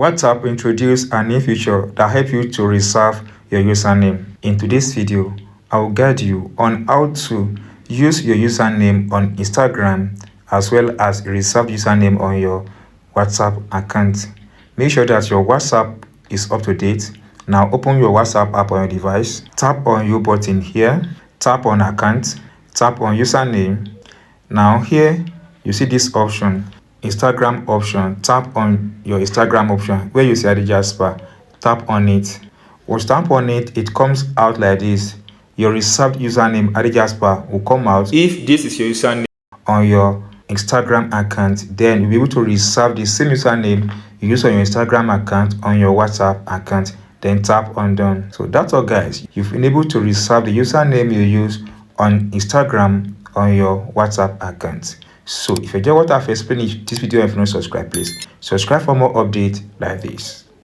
WhatsApp introduced a new feature that helps you to reserve your username. In today's video, I will guide you on how to use your username on Instagram as well as a reserved username on your WhatsApp account. Make sure that your WhatsApp is up to date. Now open your WhatsApp app on your device. Tap on your button here. Tap on account. Tap on username. Now here you see this option, Instagram option. Tap on your Instagram option where you see Adijasper. Tap on it. Once you tap on it, it comes out like this. Your reserved username Adijasper will come out. If this is your username on your Instagram account, then you'll be able to reserve the same username you use on your Instagram account on your WhatsApp account. Then tap on done. So that's all, guys. You've been able to reserve the username you use on Instagram on your WhatsApp account. So if you enjoy what I've explained in this video and if you don't subscribe, please subscribe for more updates like this.